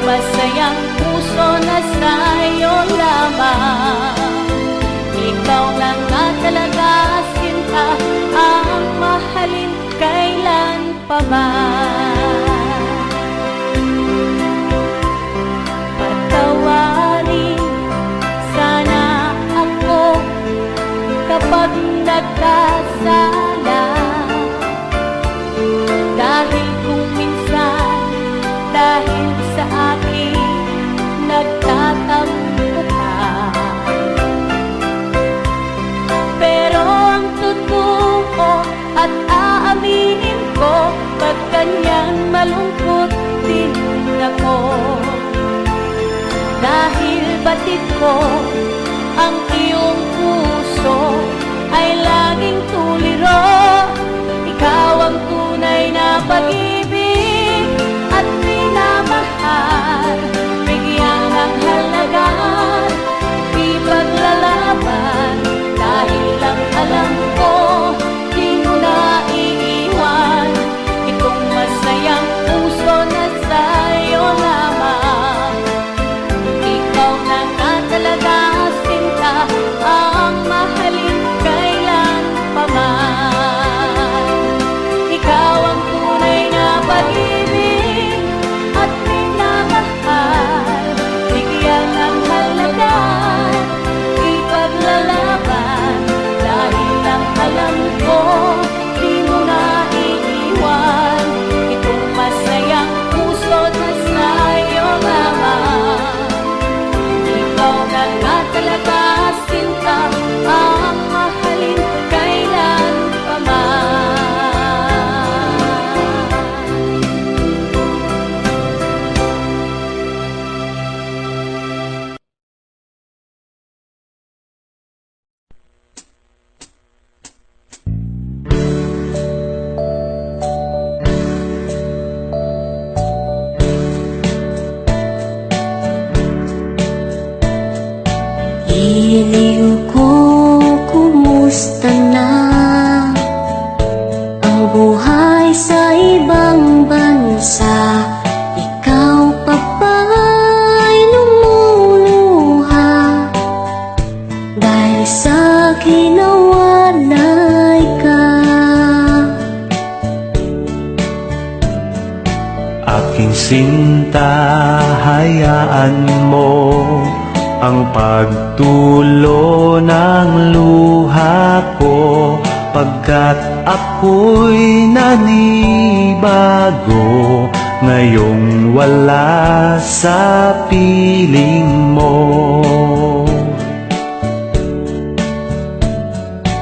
masayang puso na sa'yo lamang. Ikaw lang nga talaga, sinta, ang mahalin kailan pa man. Patawarin sana ako kapag nagkasala, dahil kung minsan dahil sa akin nagtatampo ka. Pero ang totoo at aaminin ko, pag ganyan malungkot din ako, dahil batid ko ang iyong puso ay laging tuliro. Ikaw ang tunay na pag-ibig at minamahal, bigyan ng halaga, di paglalaban, dahil lang alam ko di mo na iiwan itong masayang puso na sa'yo lamang. Ikaw na nga talaga, sinta, ang mahalin kailan pa man. Ikaw ang tunay na pag-ibig at minamahal, bigyan ng halaga, ipaglalaban, dahil lang alam ko di mo na iiwan itong masayang puso na sa'yo lamang. Ikaw na nga talaga, sinta, ang mahalin kailan pa man. Iliw ko, kumusta na ang buhay sa ibang bansa? Ikaw pa ba'y lumuluha dahil sa kinawalay ka? Aking sinta, hayaan mo ang pagtulo ng luha ko, pagkat ako'y nanibago ngayong wala sa piling mo.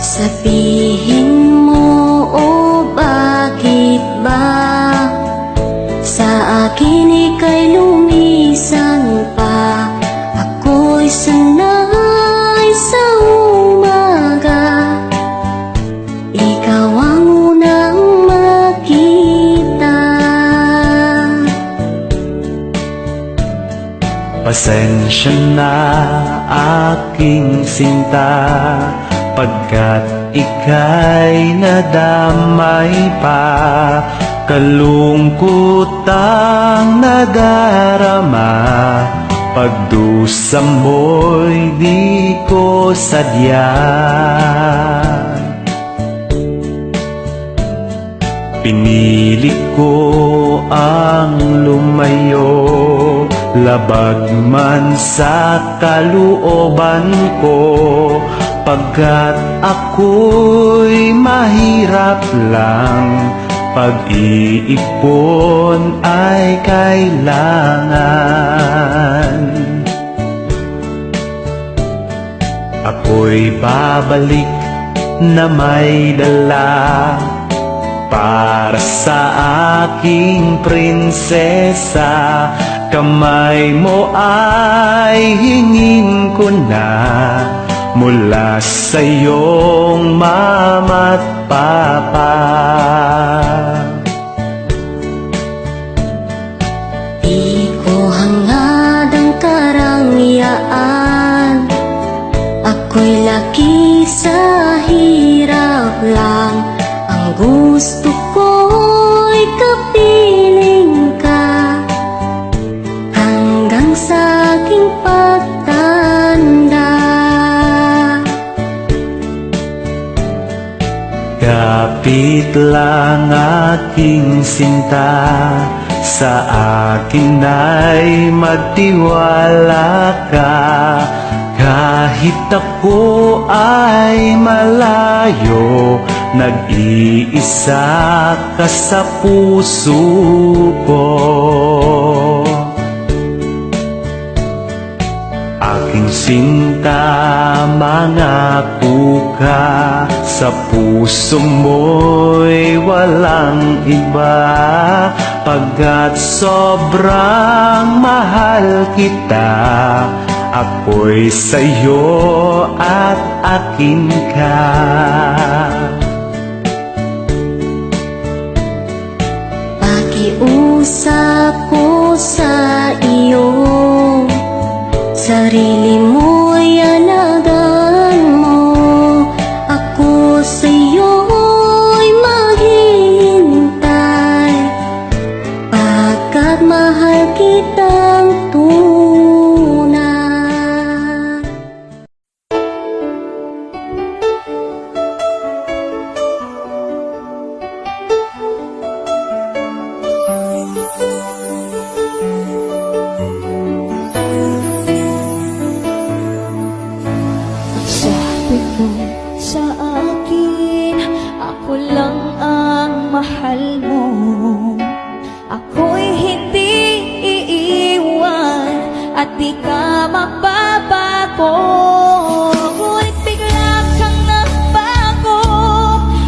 Sabihin mo, o bakit ba sa akin ika'y lumisan pa? Ako'y sanay sa umaga, ikaw ang unang makita. Pasensya na, aking sinta, pagkat ika'y nadamay pa. Kalungkutang nadarama, pagdusa mo'y di ko sadya. Pinili ko ang lumayo, labag man sa kalooban ko, pagkat ako'y mahirap lang, pag-iipon ay kailangan. Ako'y babalik na may dala para sa aking prinsesa. Kamay mo ay hingin ko na mula sa iyong mama't papa. Di ko hangad ang karangyaan, ako'y laki sa hirap lang. Ang gusto ko'y kapiling ka, sa aking pagtanda. Kapit lang aking sinta, sa akin ay magtiwala ka. Kahit ako ay malayo, nag-iisa ka sa puso ko. Aking sinta, mangako ka, sa puso mo'y walang iba. Pagkat sobrang mahal kita, ako'y sa'yo at akin ka. Pakiusap ko sa iyo, sarili mo'y alagaan mo. Ako sa'yo'y maghihintay, pagkat mahal kitang tunay. Sabi mo sa akin, ako lang ang mahal mo. Ako'y hindi iiwan at di ka magbabago. Ngunit bigla kang nagbago,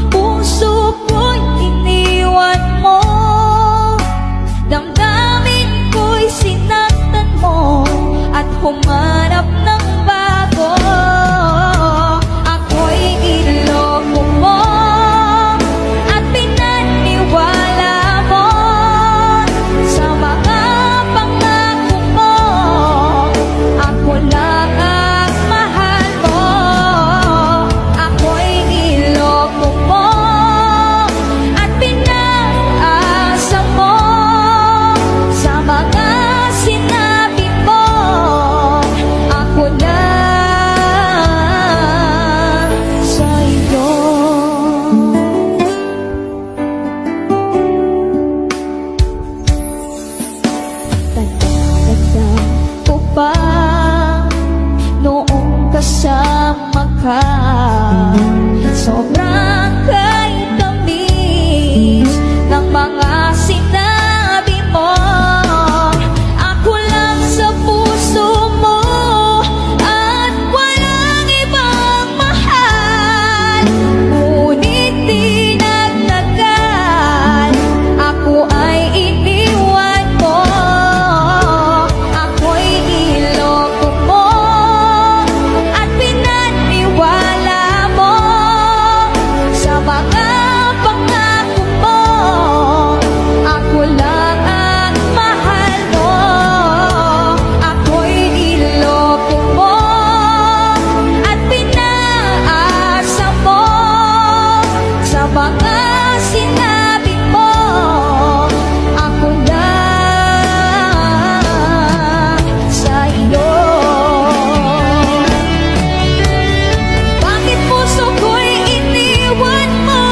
puso ko'y iniwan mo. Damdamin ko'y sinaktan mo at humanap ng bago. Ako'y iloko mo at pinaniwala mo sa mga pangako mo. Ako lang ang mahal mo. Ako'y iloko mo at pinaasa mo sa mga sinabi mo. Ako lang sa'yo. Tanda ko pa noong kasama ka, sobrang kay tamis ng mga sinabi mo. Ako lang sa puso mo at walang ibang mahal. Ngunit di nagtagal, ako ay iniwan mo. Ako'y iloko mo at pinaniwala mo sa mga pangako mo. Ako lang ang mahal mo. Ako'y iloko mo at pinaasa mo sa mga sinabi mo. Ako lang sa'yo. Bakit puso ko'y iniwan mo?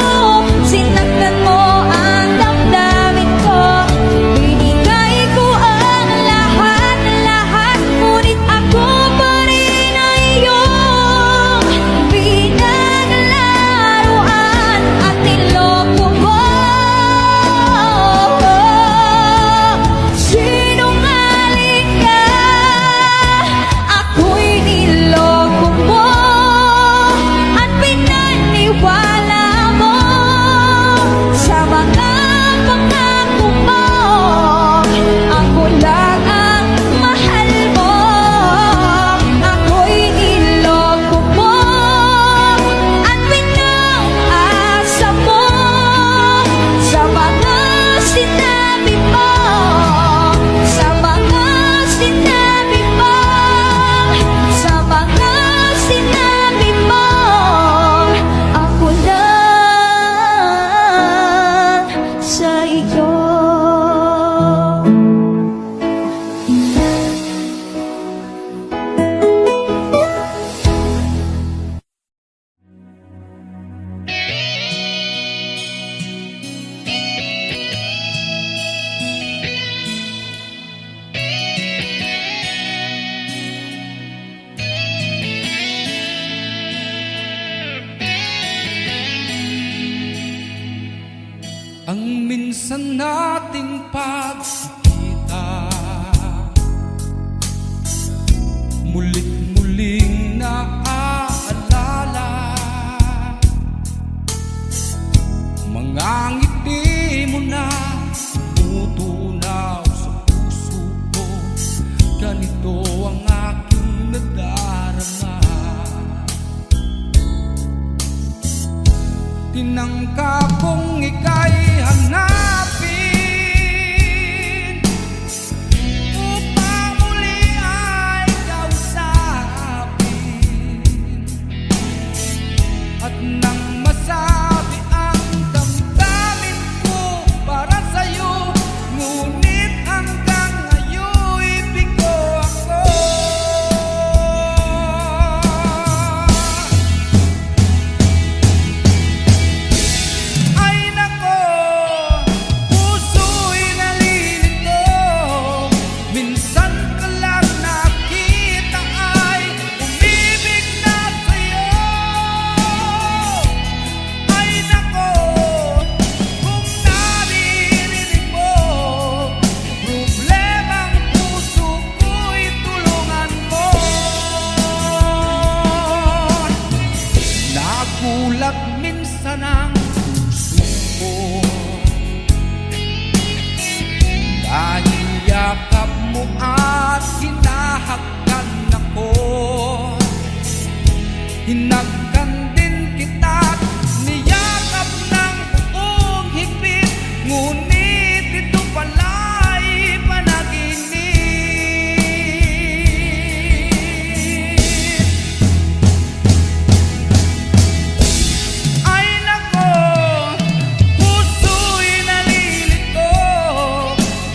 Sinaktan mo ang damdamin ko. Binigay ko ang lahat-lahat, ngunit ako pa rin ay iyong pinaglaruan at niloko mo. Sinungaling ka, ako'y niloko mo at pinaniwala mo sa mga pangako mo. Ako lang ang mahal mo. Ako'y niloko mo at pinaasa mo sa mga sinabi mo. Sa mga sinabi mo. Sa mga sinabi mo. Ako lang sa'yo. pagkikita. Mulit muling naaalala mga ngiti mo na tumutunaw sa puso ko. Ganito ang aking nadarama. Tinangka kong ika'y hanapin upang muli ay kausapin. At nang masabi ang damdamin ko para sa'yo, ngunit hanggang ngayon'y bigo ako. Ay nako, puso'y nalilito. Minsan ka lang nakita ay umibig na sa'yo. Ay nako, kung naririnig mo problemang puso ko'y tulungan mo. Nagulat minsan ang puso ko dahil yakap mo at hinahagkan ako. Hinagkan din kita't niyakap ng buong higpit, ngunit ito pala'y panaginip. Ay nako, puso'y nalilito.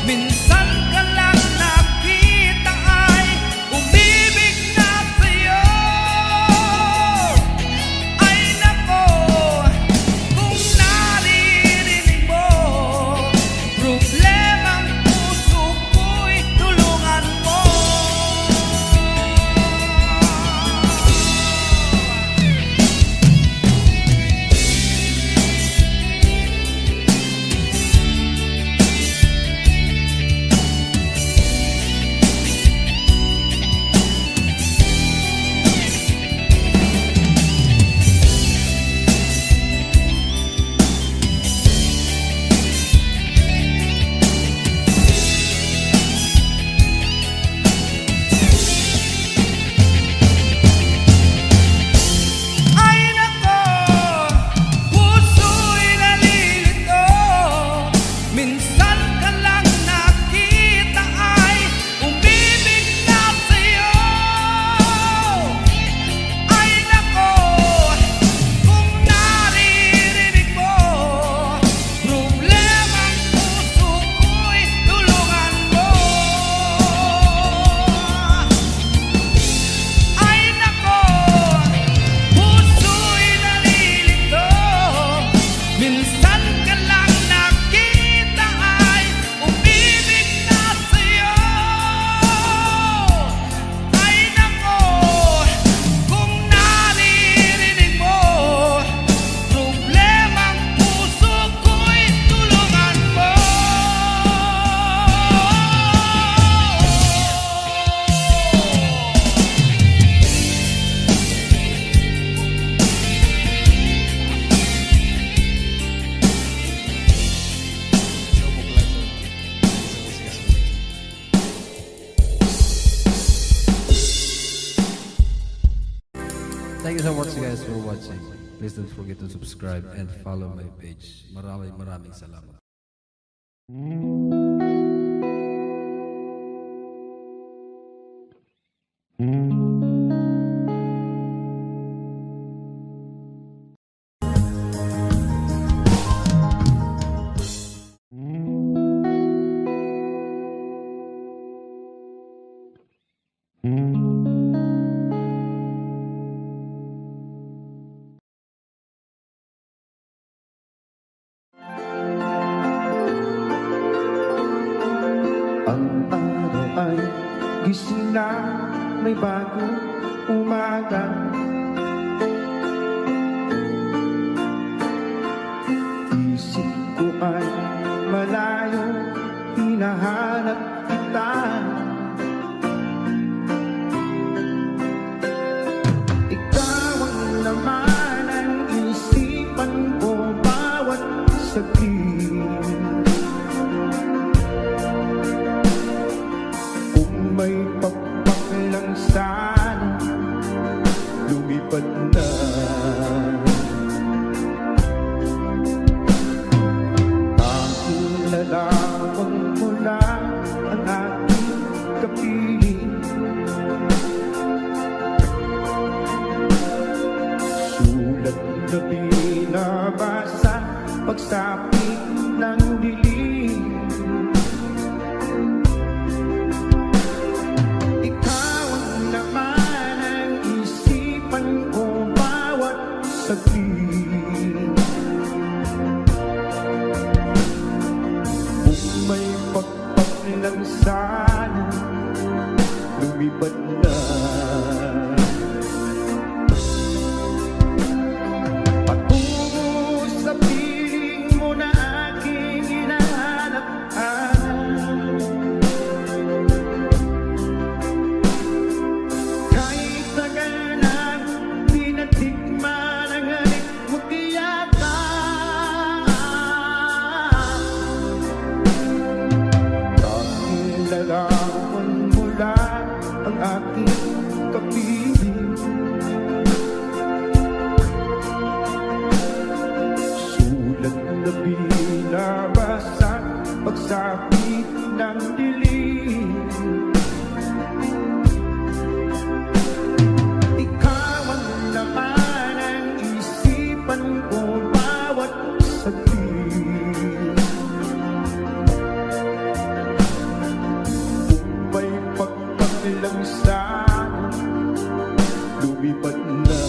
Minsan ka lang nakita ay umibig na sa'yo. Ay nako, kung naririnig mo problemang puso ko'y tulungan mo. Ay nako, puso'y nalilito. Minsan ka lang nakita ay umibig na sa'yo. Ay nako, kung naririnig mo problemang puso ko'y tulungan mo. Ay nako, puso'y nalilito. Minsan ka lang nakita ay umibig na sa'yo. Ay nako, kung naririnig mo problemang puso ko'y tulungan mo. Thank you so much guys for watching. Please don't forget to subscribe and follow my page. Maraming salamat. Ang araw ay gising na, may bagong umaga. Isip ko ay malayo, may pakpak lang sana, lumipad na. Tanging lalawang mula ang aking kapiling, sulat na binabasa pagsapit ng dilim. Ikaw ang laman ng isipan ko bawat saglit. Kung may pagpag lang sana, lumipad na. Patungo sa piling mo na aking hinahanap-hanap, kahit tagal na pinatikman ang halik mo tiyata. Dahil lalawan mo lang ang aking kapiling, sulat na binabasa pagsapit ng dilim. Ikaw ang laman ng isipan ko bawat saglit. Kung may pagpag lang sana, lumipad na.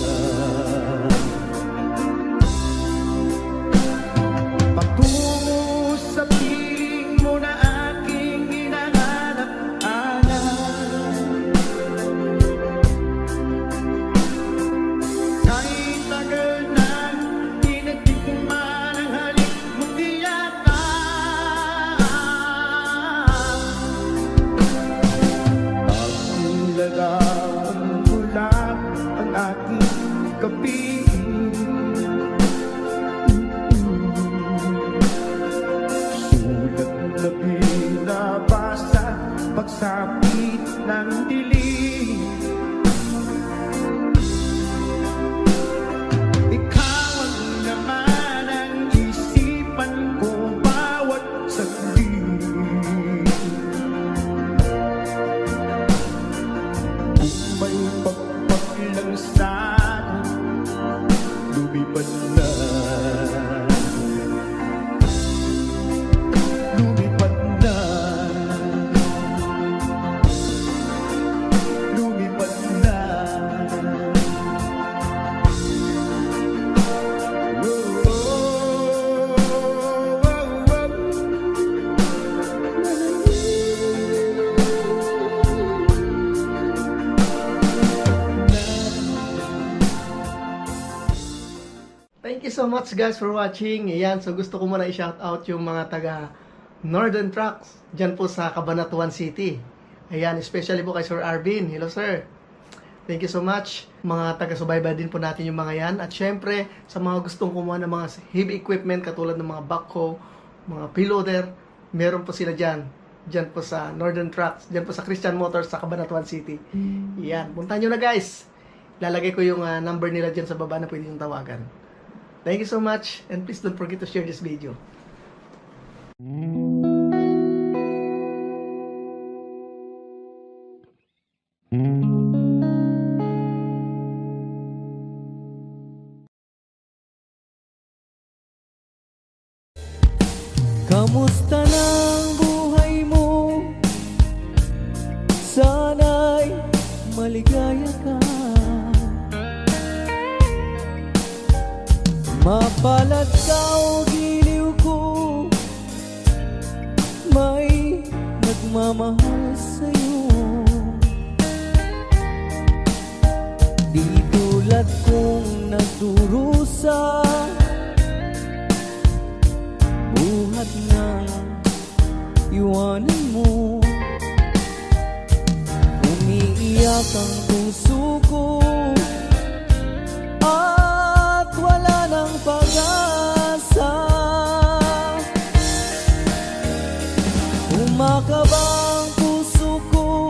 Patungo sa piling mo na aking hinahanap-hanap, kahit tagal na pinatikman ang halik mo tiyata. Ang lalawan ko lang ang aking kapiling, sulat na binabasa pagsapit ng dilim. Ikaw ang laman ng isipan ko bawat saglit. Kung may pagpag lang sana, lumipad na. Lumipad na. Lumipad na. Oh, oh, Thank you so much guys for watching. Ayan, so gusto ko muna i-shout out yung mga taga Northern Trucks dyan po sa Cabanatuan City. Ayan, especially po kay Sir Arvin. Hello sir. Thank you so much. Mga taga-subaybay din po natin yung mga yan. At syempre, sa mga gustong kumuha ng mga heavy equipment katulad ng mga backhoe, mga payloader, meron po sila dyan. Dyan po sa Northern Trucks. Dyan po sa Christian Motors sa Cabanatuan City. Ayan, puntahan nyo na guys. Lalagay ko yung number nila dyan sa baba na pwede yung tawagan. Thank you so much, and please don't forget to share this video. Kamusta na ang buhay mo? Sana'y maligaya ka. Mapalad ka o giliw ko, may nagmamahal sa'yo. Di tulad kong nagdurusa, buhat na iwanan mo. Umiiyak ang puso ko, at wala ng pag-asa. Kumakaba ang puso ko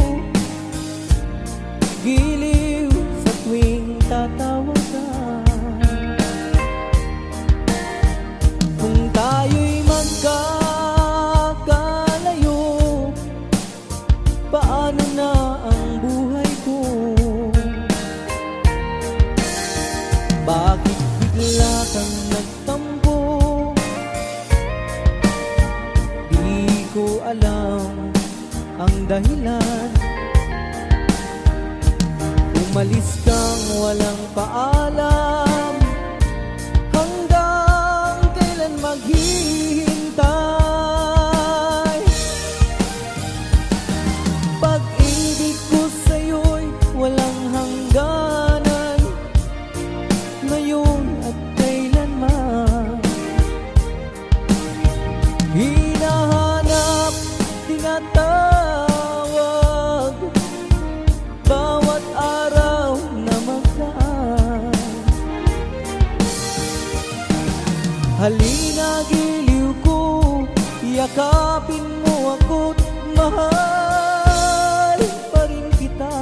na ang buhay ko. Bakit bigla kang nagtampo? Di ko alam ang dahilan. Umalis kang walang paalam. Hanggang kailan maghihintay? Pag-ibig ko sa'yo'y walang hangganan, ngayon at kailanman. Hinahanap, tinatawag, bawat araw na magdaan. Halina, giliw ko, yakapin mo ako't mahal pa rin kita.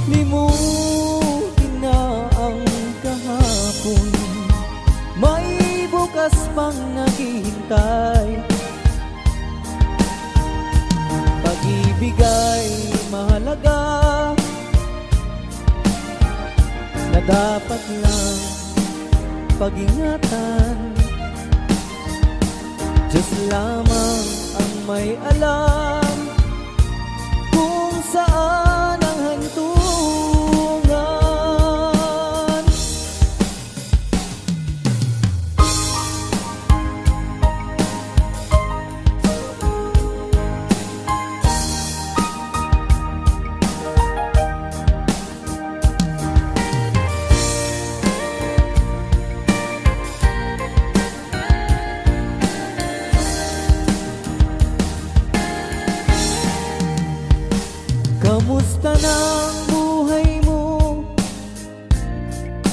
Limutin na ang kahapon, may bukas pang naghihintay. Pag-ibig ay mahalaga, na dapat lang pag-ingatan. Diyos lamang ang may alam kung saan ang hantungan. Kamusta na ang buhay mo?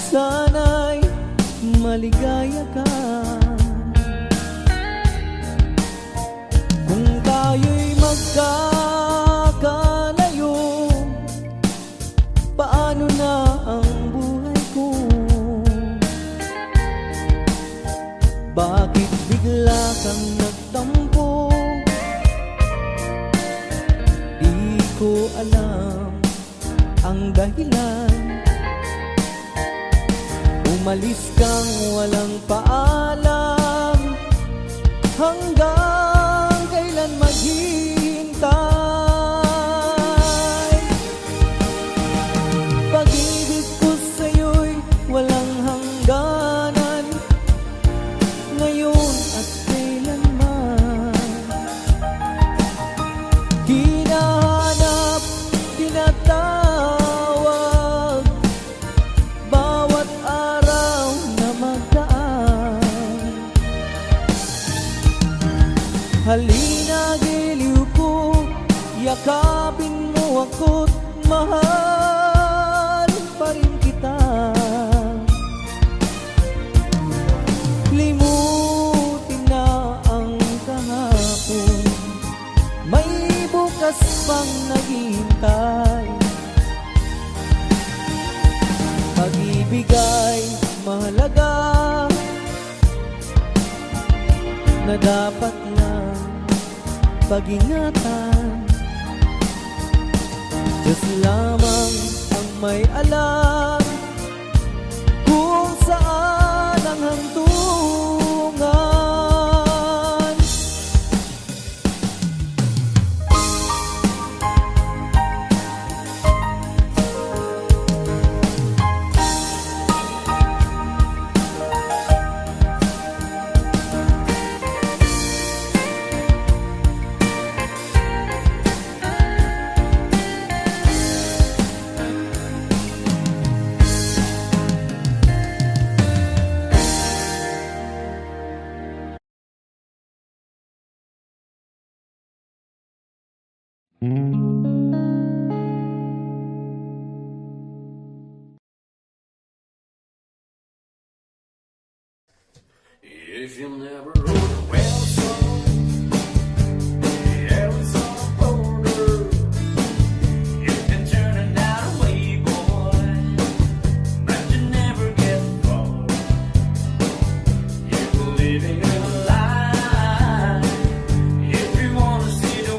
Sana'y maligaya ka. Kung tayo'y magkakalayo, paano na ang buhay ko? Bakit bigla kang nagtampo? Di ko alam ang dahilan. Umalis kang walang paalam. Hanggang kailan maghihintay? Pag-ibig ko sa'yo'y walang hangganan, ngayon at kailanman. Hinahanap, tinatawag, bawat araw na magdaan. Halina, giliw ko, yakapin mo ako't mahal pa rin kita. Limutin na ang kahapon, may bukas pang naghihintay. Pag-ibig ay mahalaga, na dapat lang pag-ingatan. Diyos lamang ang may alam kung saan ang hantungan. If you never wrote a well song, yeah, it's all older. You've been turning that away, boy, but you never get far. You're living a lie. If you wanna see the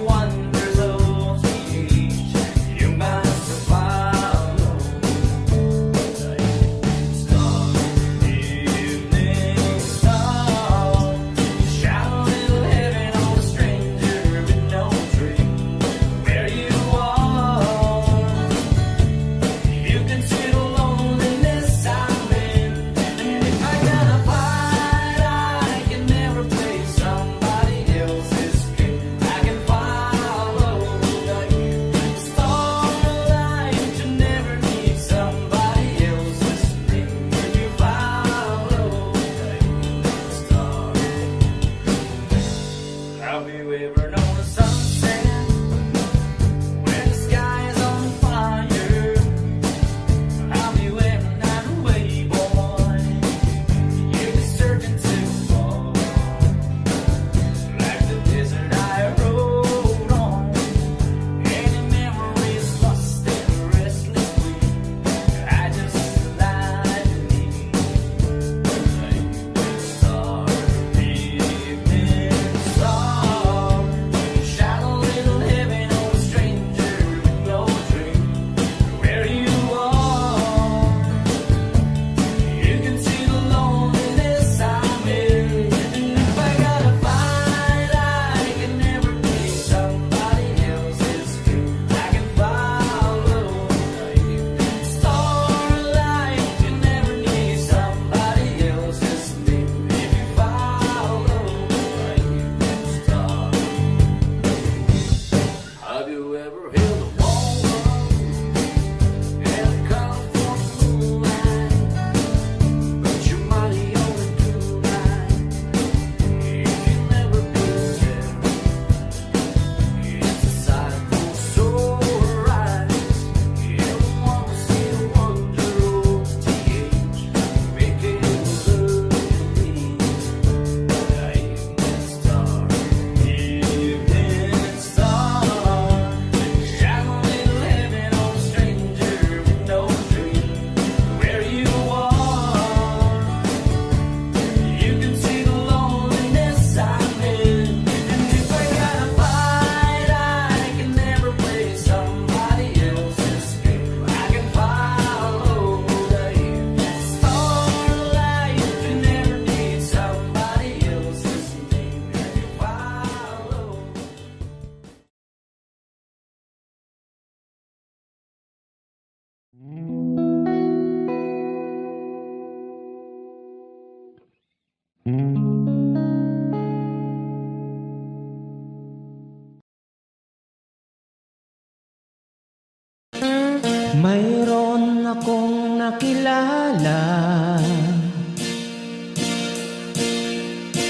Mayroon akong nakilala,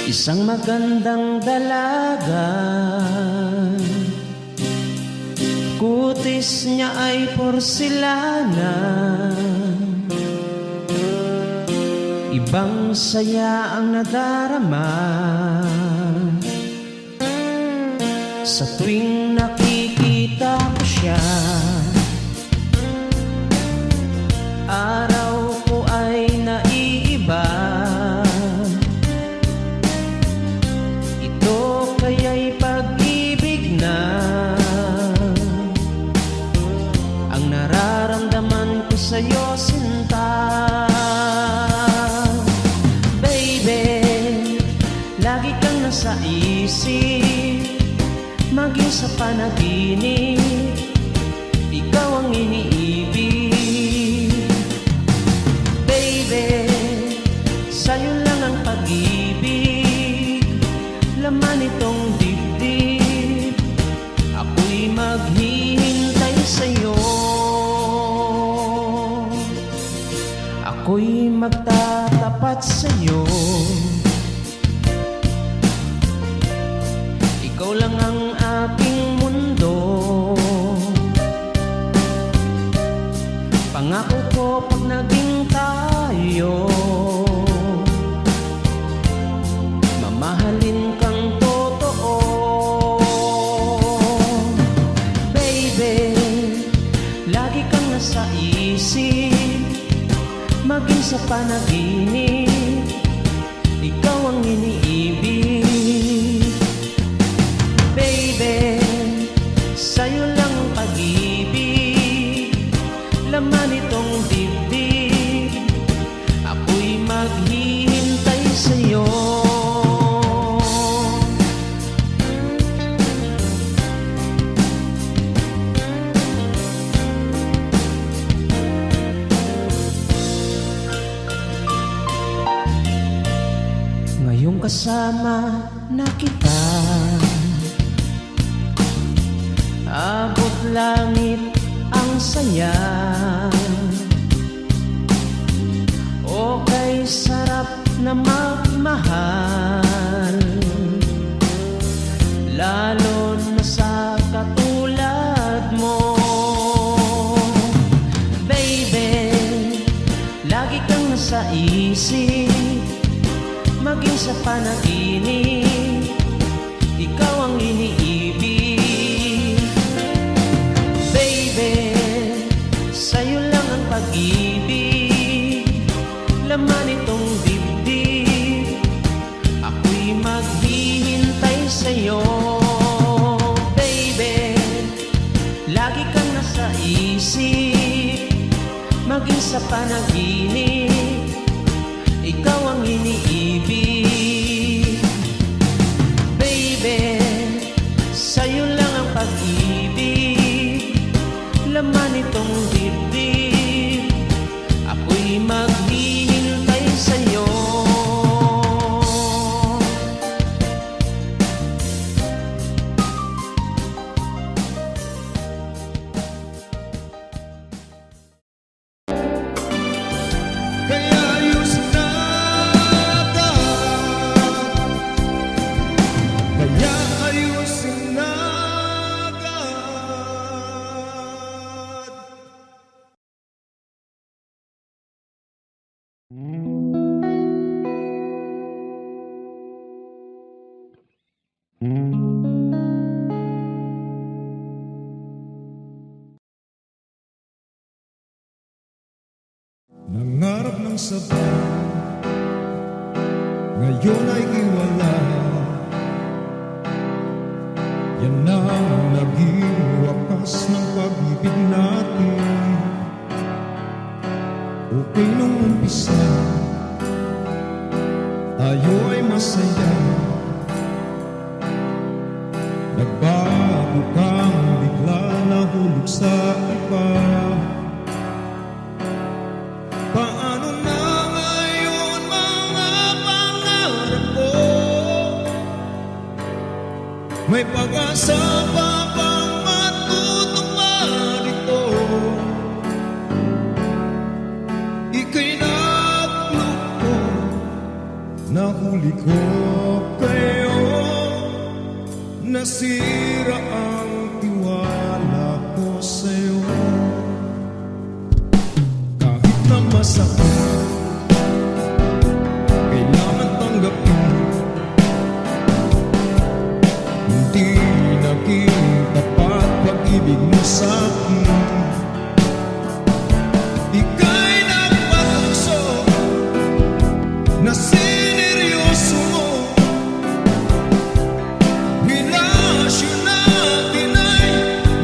isang magandang dalaga. Kutis niya ay porselana, ibang saya ang nadarama sa tuwing nakikita ko siya. Araw ko ay naiiba, ito kaya'y pag-ibig na. Ang nararamdaman ko sa'yo, sinta. Baby, lagi kang nasa isip, maging sa panaginip, ikaw ang iniibig. Baby, sa'yo lang ang pag-ibig, laman itong dibdib, ako'y maghihintay sa'yo. Ako'y magtatapat sa'yo, ikaw lang ang aking mundo. Pangako ko pag naging tayo, mamahalin kang totoo. Baby, lagi kang nasa isip, maging sa panaginip, ikaw ang iniibig. Baby, sa'yo lang ang pag-ibig, laman itong dibdib, ako'y maghihintay sa'yo. Ngayong kasama na kita, abot langit ang saya. Okay, sarap na magmahal, lalo na sa katulad mo. Baby, lagi kang nasa isip, maging sa panaginip, ikaw ang iniibig. Baby, sa'yo lang ang pag-ibig, laman itong dibdib, ako'y maghihintay sa'yo. Baby, lagi kang nasa isip, maging sa panaginip, ikaw ang iniibig. Baby, sa'yo lang ang pag-ibig, laman itong dibdib, ako'y maghihintay sa'yo. Kaya ayusin natin, kaya ayusin natin. Nangarap ng sabaw, ngayon ay iwala. Yan ang naging wakas ng pag-ibig natin. Okay nung umpisa, tayo ay masaya. Nagbago kang bigla, nahulog sa iba. Paano na ngayon mga pangarap ko? May pag-asa pa bang matutupad ito? nasira ang tiwala ko sa'yo. Kahit na masakit, kailangan tanggapin. Hindi naging tapat pag-ibig mo sa'kin. Ika'y nagpatukso na sineryoso mo. Relasyon natin ay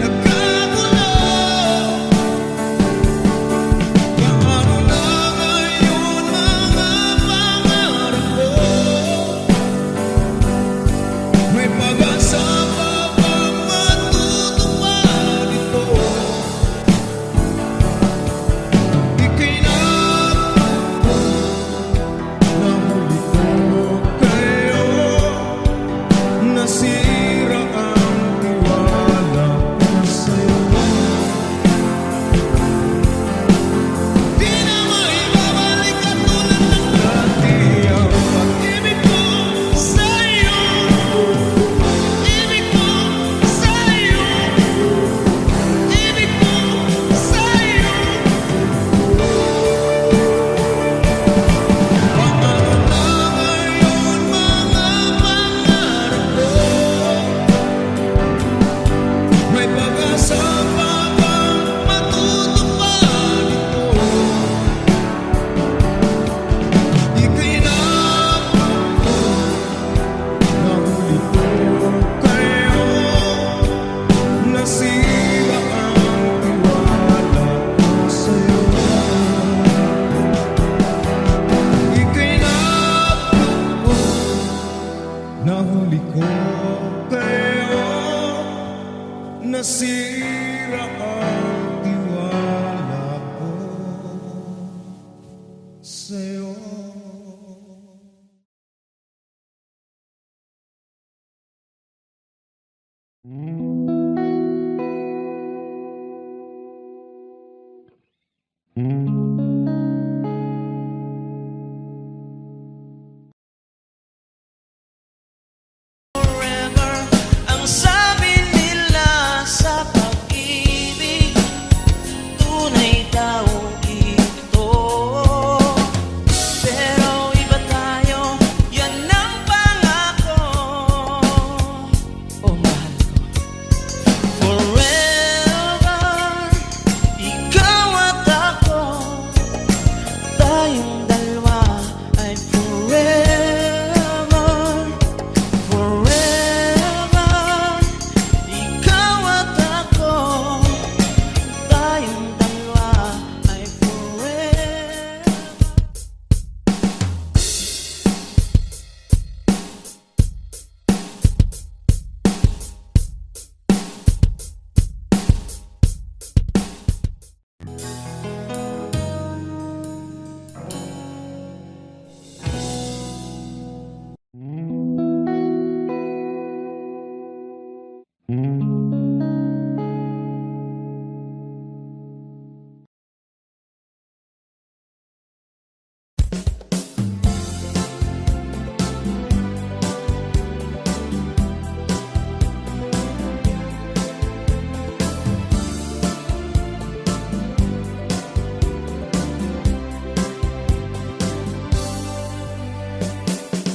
nagkagulo. Paano na ngayon mga pangarap ko? May pag-asa pa bang matutupad ito? Ika'y napako na huli ko kayo. Nasira ang tiwala ko sa'yo. Di na maibabalik at tulad ng dati ang pag-ibig ko sa'yo. Ibig ko sa'yo. Ibig ko sa'yo. Paano na ngayon mga pangarap ko? May pag-asa pa bang matutupad ito? Ika'y napako na huli ko kayo. Nasira ang tiwala ko sa'yo. Ika'y napako na huli ko kayo. Nasira ang tiwala ko sa'yo. Forever ang sabi nila sa pag-ibig, tunay daw ito. Pero iba tayo, yan ang pangako. Oh, mahal ko. Forever, ikaw at ako, tayong dalawa ay forever. Forever, ikaw at ako, tayong dalawa ay forever.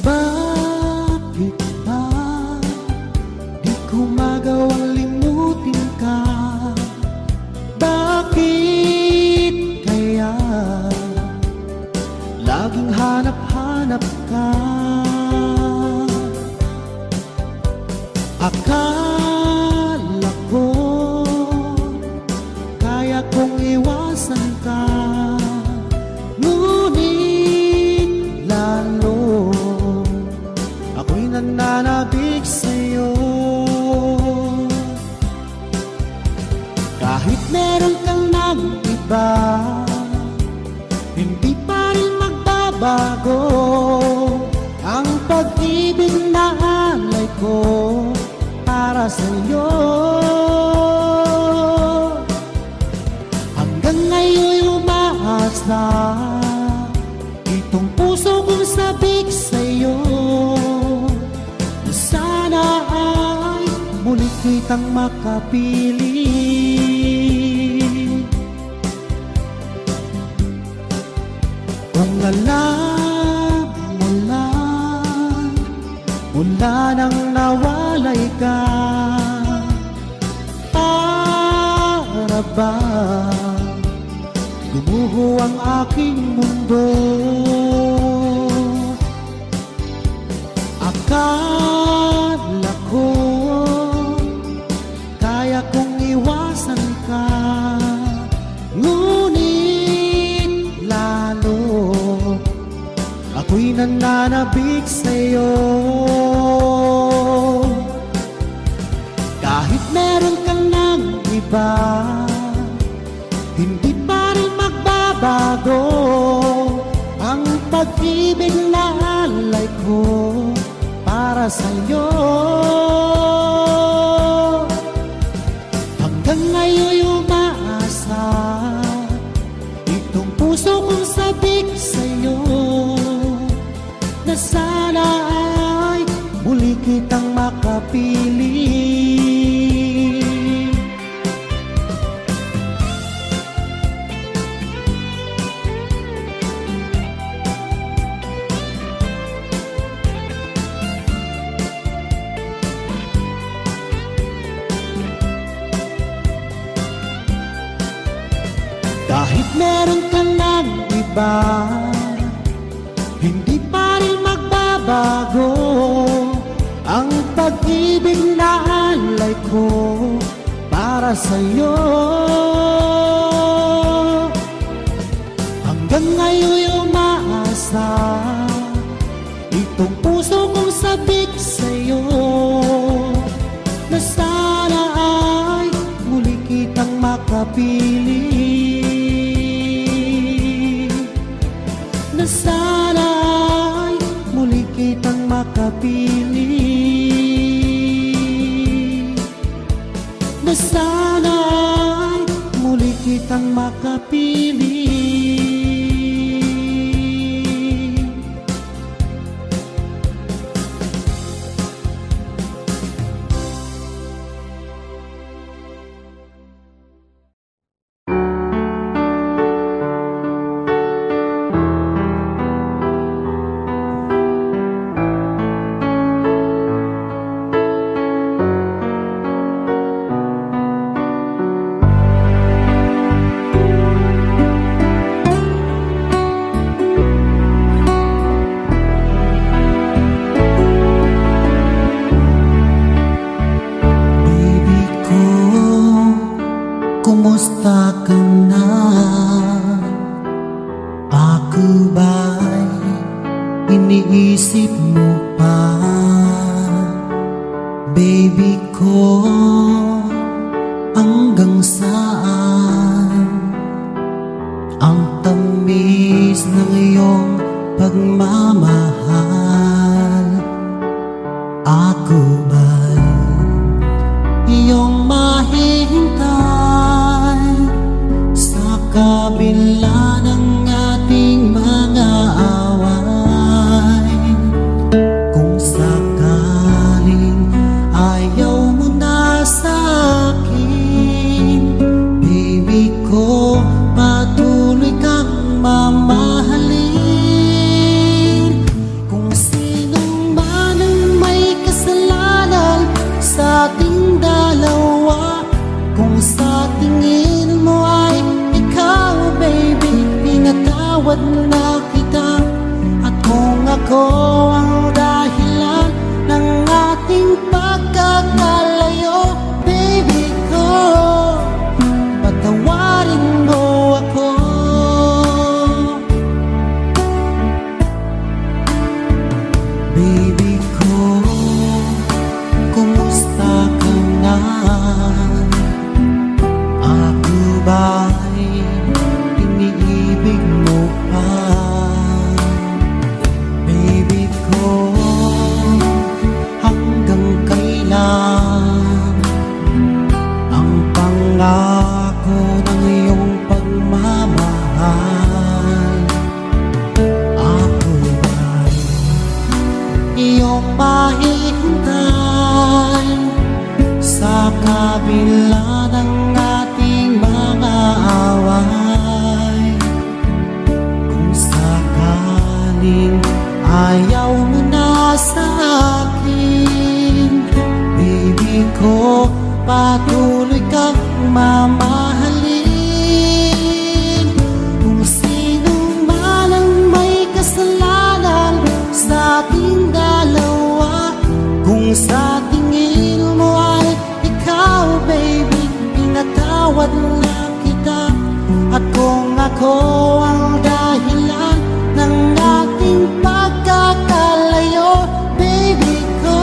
Bakit ba di ko magawang limutin ka? Bakit kaya laging hanap-hanap ka? Akala ko kaya kong iwasan ka, ngunit lalo ako'y nananabik sa'yo. Kahit meron kang ng iba, hindi pa rin magbabago ang pag-ibig na alay ko para sa'yo. Hanggang ngayon umaasa itong puso kong sabik sa'yo, na sana ay kitang makapili. Kung alam mo lang, mula nang nawalay ka, para bang gumuho ang aking mundo. Akala ko kaya kong iwasan ka, ngunit lalo ako'y nananabik sa'yo. Kahit meron kang ng iba, hindi pa rin magbabago ang pag-ibig na alay ko para sa'yo. Hanggang ngayon'y umaasa itong puso kong sabik sa'yo, na sana ay muli kitang makapili. Kahit meron ka ng iba, hindi pa rin magbabago ang pag-ibig na alay ko para sa'yo. Hanggang ngayon'y umaasa itong puso kong sabik sa'yo, na sana ay muli kitang makapili. Na sana ay muli kitang makapili. Na sana ay muli kitang makapili. Kumusta ka na? Ako ba'y iniisip mo pa? Baby ko, hanggang saan ang tamis ng iyong pagmamahal? Ako ba'y iyong mahihintay sa kabila ng ating mga away? Kung sakaling ayaw mo na sa akin, baby ko, patuloy kang mamahalin. Kung sinong man ang may kasalanan sa ating dalawa, kung sa tingin mo ay ikaw, baby, pinatawad na kita. At kung ako ang dahilan ng ating pagkakalayo, baby ko, patawarin mo ako. Baby ko, kumusta ka na? Ako ba'y iniibig mo pa? Baby ko, hanggang kailan ang pangako ng iyong pagmamahal? Ako ba'y iyong mahihintay sa kabila ng ating mga away, kung sakaling ayaw mo na sa akin, baby ko, patuloy kang mamahalin. Kung sino man ang may kasalanan sa ating dalawa, kung sa tingin mo ay ikaw, baby, pinatawad na kita. At kung ako ang dahilan ng ating pagkakalayo, baby ko,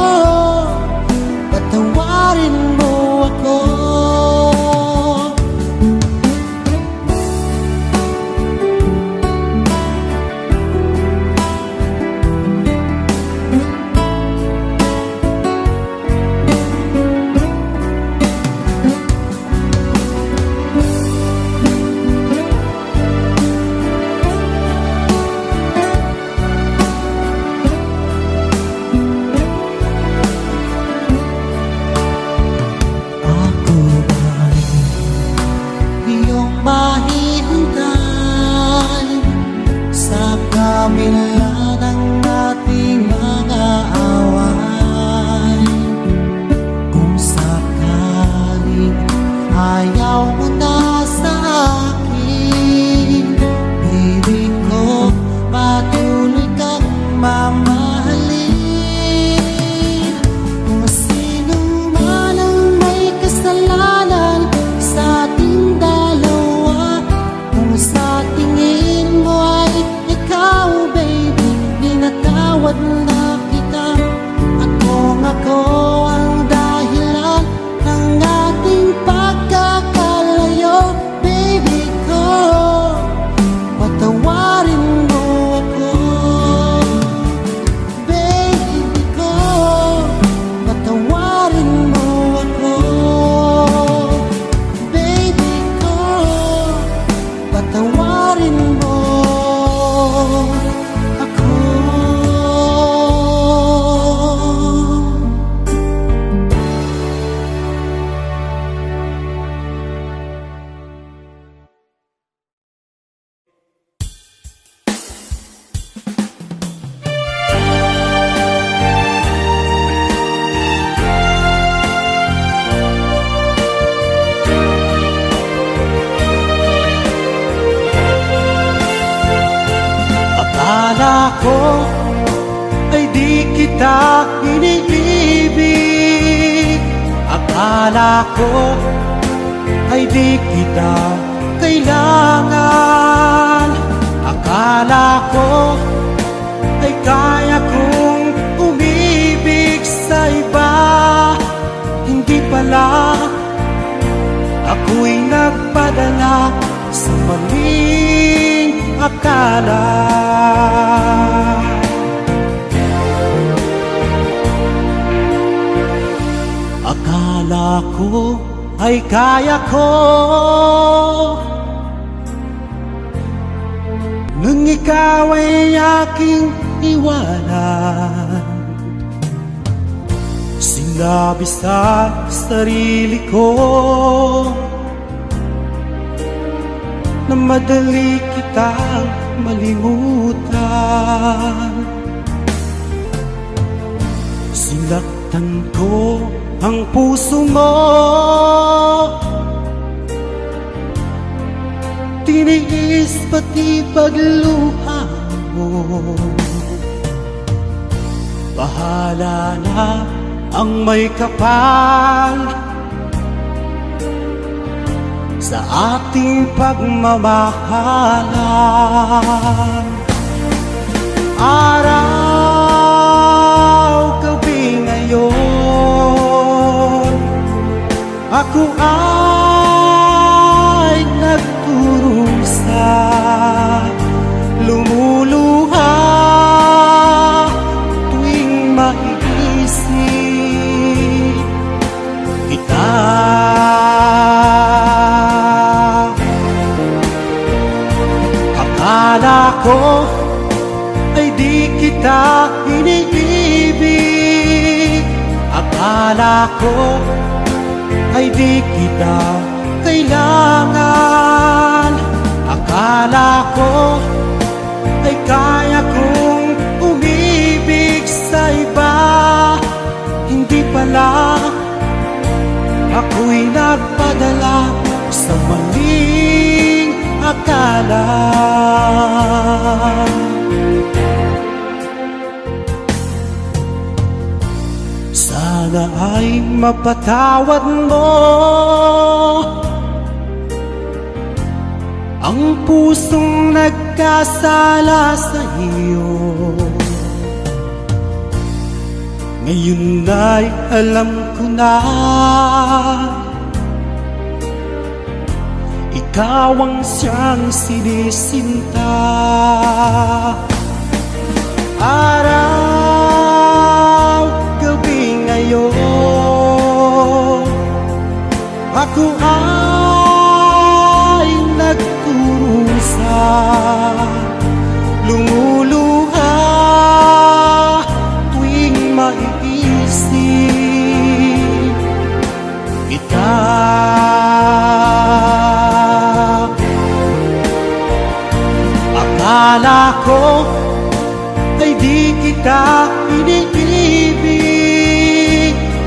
patawarin mo ako. Ako ba'y iyong mahihintay sa kabila ng ating mga away, kung sakaling ayaw mo na sa akin, baby ko, patuloy kang mamahalin. Kung sino man ang may kasalanan sa ating dalawa, kung sa tingin mo ay ikaw, baby, pinatawad na kita. At kung ako ang dahilan ng ating pagkakalayo, baby ko, patawarin mo ako. Baby ko, patawarin mo ako. Baby ko, patawarin mo ako. Akala ko ay di kita iniibig, akala ko ay di kita kailangan, akala ko ay kaya kong umibig sa iba. Hindi pala, ako'y nagpadala sa maling akala. Akala ko ay kaya ko, nung ikaw ay aking iwanan. Sinabi sa sarili ko na madali kitang malimutan. Sinaktan ko ang puso mo, tiniis pati pagluha mo. Bahala na ang may kapal sa ating pagmamahalan. Araw, gabi ngayon, ako ay nagturusa, lumuluha tuwing maiisip kita. Akala ko ay di kita iniibig, akala ko ay di kita kailangan. Akala ko ay kaya kong umibig sa iba, hindi pala. Ako'y nagpadala sa maling akala. Sana ay mapatawad mo ang pusong nagkasala sa iyo. Ngayon ay alam ko na ikaw ang siyang sinisinta. Araw, gabi ngayon, ako ay nagkurusa, lumuluha tuwing maiisip kita. Akala ko ay di kita iniibig,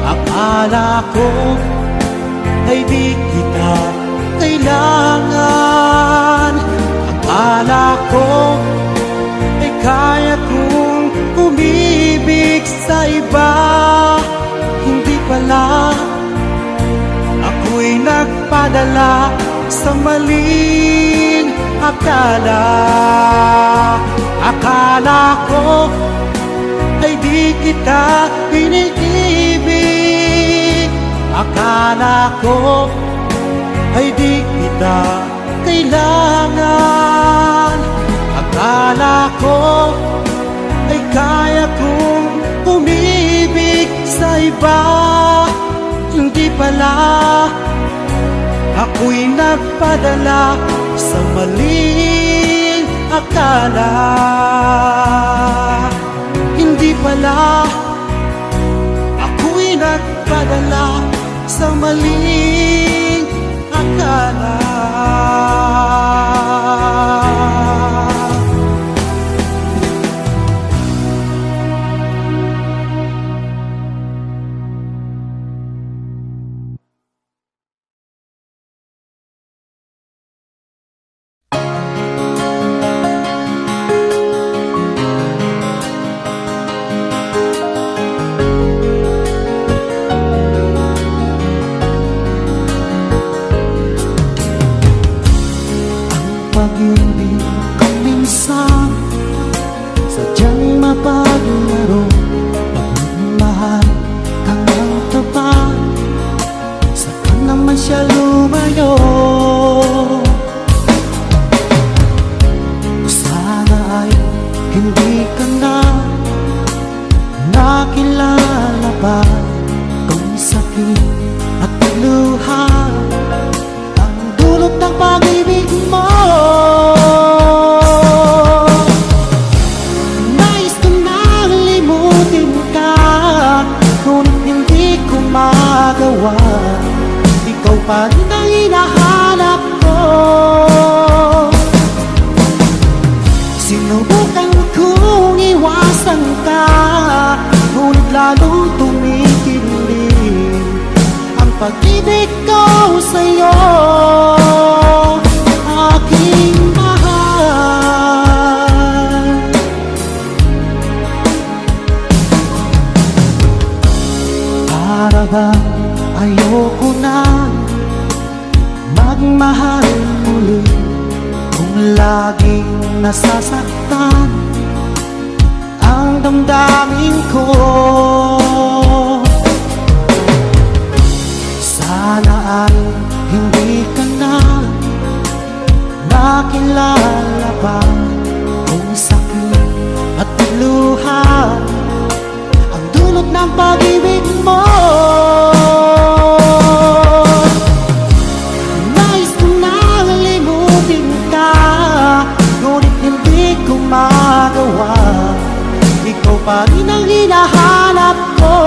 akala ko ay di kita kailangan, akala ko ay kaya kong umibig sa iba, hindi pala. Ako'y nagpadala sa maling akala. Akala ko ay di kita iniibig, akala ko ay di kita kailangan, akala ko ay kaya kong umibig sa iba, hindi pala. Ako'y nagpadala sa maling akala, hindi pala. Ako'y nagpadala sa maling akala. Pag-ibig kung minsan sadyang mapaglaro, pagmamahal kang ang tapat, saka naman siya lumayo. Sana ay hindi ka na nakilala pa kung sakit at luha ang dulot ng pag-ibig mo. Nais ko nang limutin ka, ngunit hindi ko magawa. Ikaw pa rin ang hinahanap ko. Sinubukan kong iwasan ka, ngunit lalo tumikilig ang pag-ibig ko sa'yo, aking mahal. Para bang ayoko na magmahal muli, kung laging nasasaktan ang damdamin ko. Sana ay hindi ka na nakilala pa kung sakit at luha ang dulot ng pag-ibig mo. Nais ko nang limutin ka, ngunit hindi ko magawa. Ikaw pa rin ang hinahanap ko.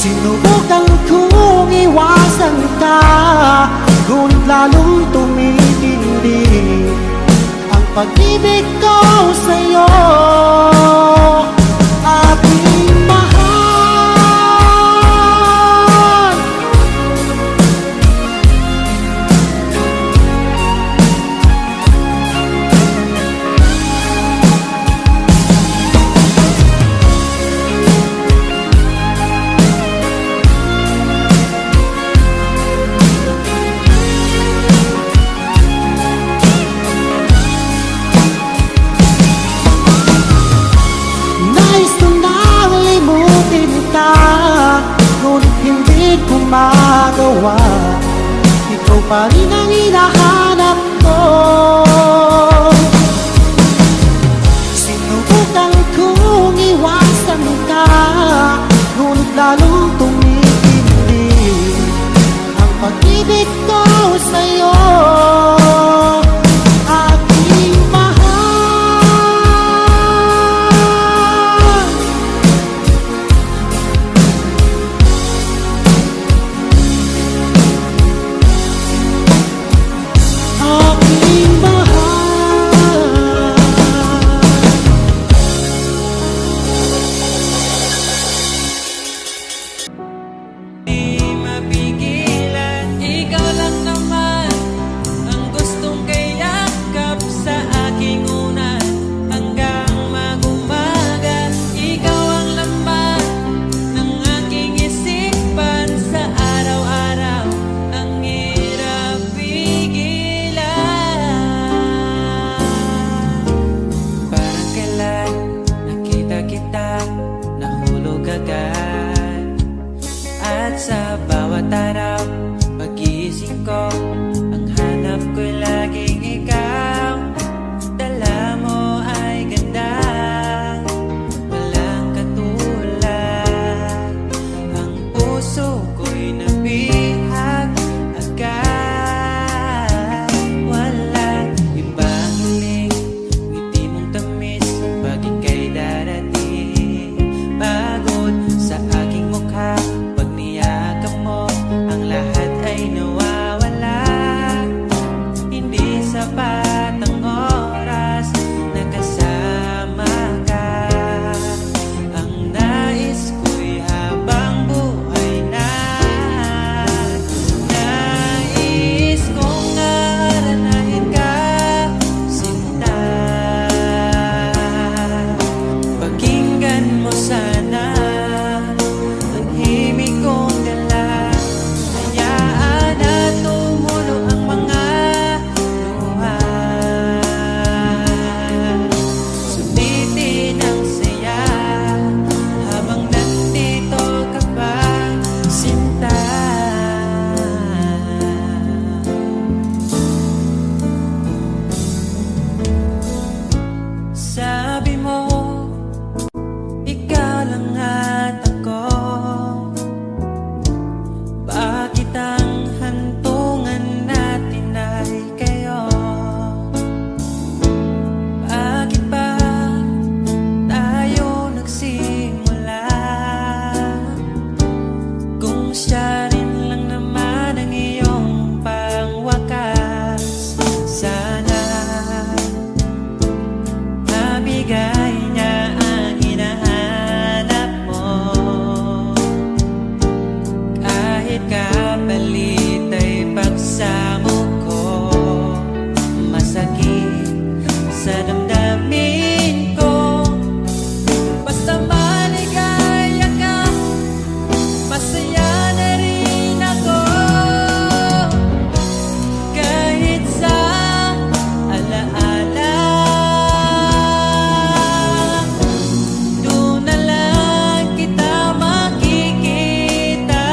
Sinubukan kong iwasan ka, ngunit lalong tumitindi ang pag-ibig ko sa'yo, aking mahal. Nais ko nang limutin ka, ngunit hindi ko magawa. Ikaw pa rin ang hinahanap ko. Sinubukan kong iwasan ka, ngunit lalong tumitindi ang pag-ibig ko sa'yo, aking mahal. Aking mahal. Di mapigilan, ikaw lang naman ang gustong kayakap sa aking unan hanggang magumaga. Ikaw ang laman ng aking isipan sa araw-araw, ang hirap pigilan. Parang kailan nakita kita, nahulog agad. At sa bawat araw, pag-iisip ko, ang hanap ko'y laging ikaw. Dala mo ay ganda, walang katulad. Ang puso ko'y nabihag agad. Wala ibang hiling, ngiti mong tamis pag ika'y darating. Pagod sa aking mukha, pag niyakap mo, ang lahat ay nawawala. Hindi sapat ang oras na kasama ka. Ang nais ko'y habang buhay na. Nais kong aranahin ka, sinta. Pakinggan mo sana ang himig kong dala. Hayaan na tumulo ang mga luha. Sulitin ang saya habang nandito ka pa, sinta. Sabi mo, ikaw lang at ako. Bakit ang hantungan natin ay kayo? Bakit ba tayo nagsimula? Kung siya rin lang naman ang iyong pangwakas, sana mabigay niya ang hinahanap mo. Kahit kapalit ay pagsamo ko, masakit sa damdamin ko. Basta maligaya ka, masaya na rin ako. Kahit sa alaala, doon na lang kita makikita.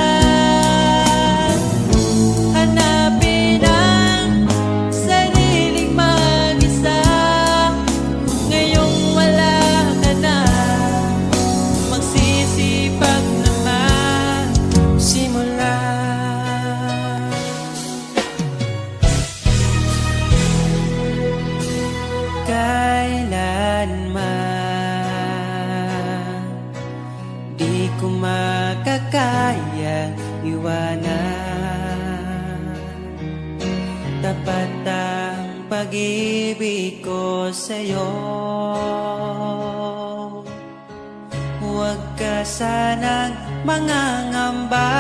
Hanapin iwanan. Tapat ang pag-ibig ko sa'yo. Huwag ka sanang mangangamba.